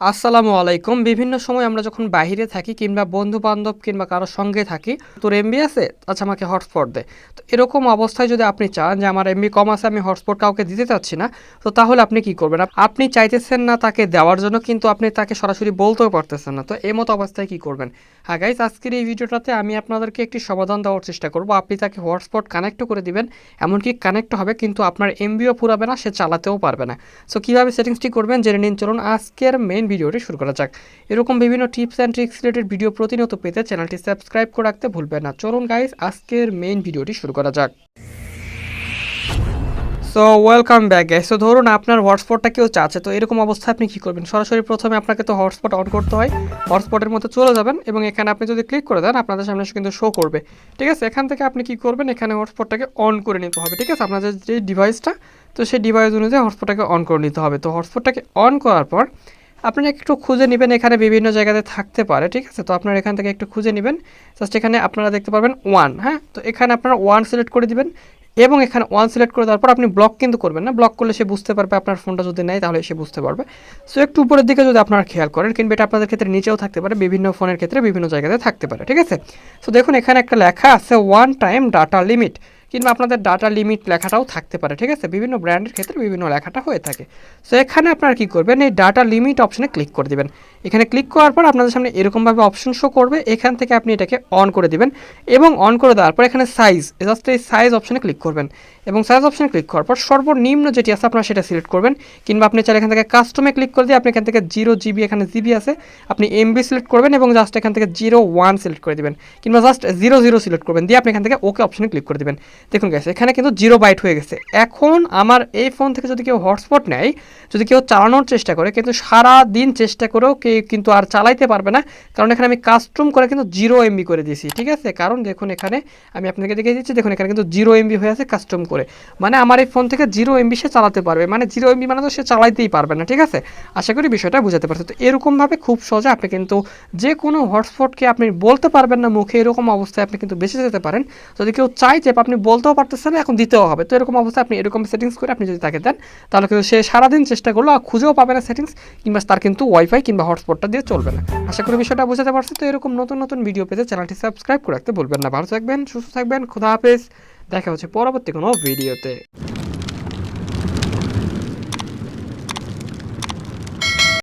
আসসালামু আলাইকুম। বিভিন্ন সময় আমরা যখন বাইরে থাকি কিংবা বন্ধু-বান্ধব কিংবা কারো সঙ্গে থাকি, তোর এমবি আছে? আচ্ছা আমাকে হটস্পট দে। তো এরকম অবস্থায় যদি আপনি চান যে আমার এমবি কম আছে আমি হটস্পট কাউকে দিতে চাচ্ছি না, তো তাহলে আপনি কি করবেন? আপনি চাইতেছেন না তাকে দেওয়ার জন্য কিন্তু আপনি তাকে সরাসরি বলতেও পারতেছেন না। তো এমতো অবস্থায় কি করবেন? হ্যাঁ গাইস, আজকের এই ভিডিওটাতে আমি আপনাদেরকে একটি সমাধান দেওয়ার চেষ্টা করব। আপনি তাকে হটস্পট কানেক্টও করে দিবেন, এমনকি কানেক্ট হবে কিন্তু আপনার এমবিও ফুরাবে না, সে চালাতেও পারবে না। সো কীভাবে সেটিংসটি করবেন জেনে নিন। চলুন আজকের মেইন ভিডিওটি শুরু করা যাক। এরকম বিভিন্ন tips and tricks related video প্রতিনিয়ত পেতে চ্যানেলটি সাবস্ক্রাইব করে রাখতে ভুলবেন না। চলুন গাইস আজকের মেইন ভিডিওটি শুরু করা যাক। So welcome back guys. তো ধরুন আপনার হটস্পটটা কেউ চাচ্ছে, তো এরকম অবস্থায় আপনি কী করবেন? সরাসরি প্রথমে আপনাকে তো হটস্পট অন করতে হয়। হটস্পটের মধ্যে চলে যাবেন এবং এখানে আপনি যদি ক্লিক করে দেন আপনাদের সামনে কিন্তু শো করবে। ঠিক আছে, এখান থেকে আপনি কী করবেন? এখানে হটস্পটটাকে অন করে নিতে হবে। ঠিক আছে, আপনাদের যে ডিভাইসটা, তো সেই ডিভাইস অনুযায়ী হটস্পটটাকে অন করে নিতে হবে। তো হটস্পটটাকে অন করার পর আপনারা একটু খুঁজে নেবেন, এখানে বিভিন্ন জায়গাতে থাকতে পারে। ঠিক আছে, তো আপনারা এখান থেকে একটু খুঁজে নেবেন। জাস্ট এখানে আপনারা দেখতে পারবেন ওয়ান। হ্যাঁ, তো এখানে আপনারা ওয়ান সিলেক্ট করে দিবেন এবং এখানে ওয়ান সিলেক্ট করে দেওয়ার পর আপনি ব্লক কিন্তু করবেন না। ব্লক করলে সে বুঝতে পারবে, আপনার ফোনটা যদি নেয় তাহলে সে বুঝতে পারবে। সো একটু উপরের দিকে যদি আপনারা খেয়াল করেন, কিংবা এটা আপনাদের ক্ষেত্রে নিচেও থাকতে পারে, বিভিন্ন ফোনের ক্ষেত্রে বিভিন্ন জায়গাতে থাকতে পারে। ঠিক আছে, সো দেখুন এখানে একটা লেখা আছে ওয়ান টাইম ডাটা লিমিট, কিংবা আপনাদের ডাটা লিমিট লেখাটাও থাকতে পারে। ঠিক আছে, বিভিন্ন ব্র্যান্ডের ক্ষেত্রে বিভিন্ন লেখাটা হয়ে থাকে। সো এখানে আপনারা কী করবেন? এই ডাটা লিমিট অপশনে ক্লিক করে দেবেন। এখানে ক্লিক করার পর আপনাদের সামনে এরকমভাবে অপশন শো করবে। এখান থেকে আপনি এটাকে অন করে দিবেন এবং অন করে দেওয়ার পর এখানে সাইজ, জাস্ট এই সাইজ অপশনে ক্লিক করবেন এবং সাইজ অপশনে ক্লিক করার পর সর্বনিম্ন যেটি আছে আপনারা সেটা সিলেক্ট করবেন, কিংবা আপনি চাইলে এখান থেকে কাস্টমে ক্লিক করে দিয়ে আপনি এখান থেকে 0 GB, এখানে জিবি আছে, আপনি এমবি সিলেক্ট করবেন এবং জাস্ট এখান থেকে 01 সিলেক্ট করে দেবেন, কিংবা জাস্ট 00 সিলেক্ট করবেন, দিয়ে আপনি এখান থেকে ওকে অপশনে ক্লিক করে দেবেন। দেখুন গেছে এখানে কিন্তু 0 বাইট হয়ে গেছে। এখন আমার এই ফোন থেকে যদি কেউ হটস্পট নেয়, যদি কেউ চালানোর চেষ্টা করে, কিন্তু সারা দিন চেষ্টা করেও কেউ কিন্তু আর চালাইতে পারবে না, কারণ এখানে আমি কাস্টম করে কিন্তু 0 MB করে দিয়েছি। ঠিক আছে, কারণ দেখুন এখানে আমি আপনাকে দেখিয়ে দিচ্ছি, দেখুন এখানে কিন্তু 0 MB হয়ে আছে কাস্টম করে, মানে আমার এই ফোন থেকে 0 MB সে চালাতে পারবে, মানে 0 MB মানে তো সে চালাইতেই পারবে না। ঠিক আছে, আশা করি বিষয়টা বুঝাতে পারছি। তো এরকমভাবে খুব সহজে আপনি কিন্তু যে কোনো হটস্পটকে আপনি বলতে পারবেন না মুখে, এরকম অবস্থায় আপনি কিন্তু বেঁচে যেতে পারেন। যদি কেউ চাই যে আপনি বলতেও পারতেছেন না, এখন দিতেও হবে, তো এরকম অবস্থায় আপনি এরকম সেটিংস করে আপনি যদি তাকে দেন, তাহলে কিন্তু সে সারাদিন চেষ্টা করলো আর খুঁজেও পাবে না সেটিংস, কিংবা তার কিন্তু ওয়াইফাই কিংবা হটস্পটটা দিয়ে চলবে না। আশা করি বিষয়টা বুঝাতে পারছি। তো এরকম নতুন নতুন ভিডিও পেতে চ্যানেলটি সাবস্ক্রাইব করে রাখতে ভুলবেন না। ভালো থাকবেন, সুস্থ থাকবেন, খোদা হাফেজ। দেখা হচ্ছে পরবর্তী কোনো ভিডিওতে।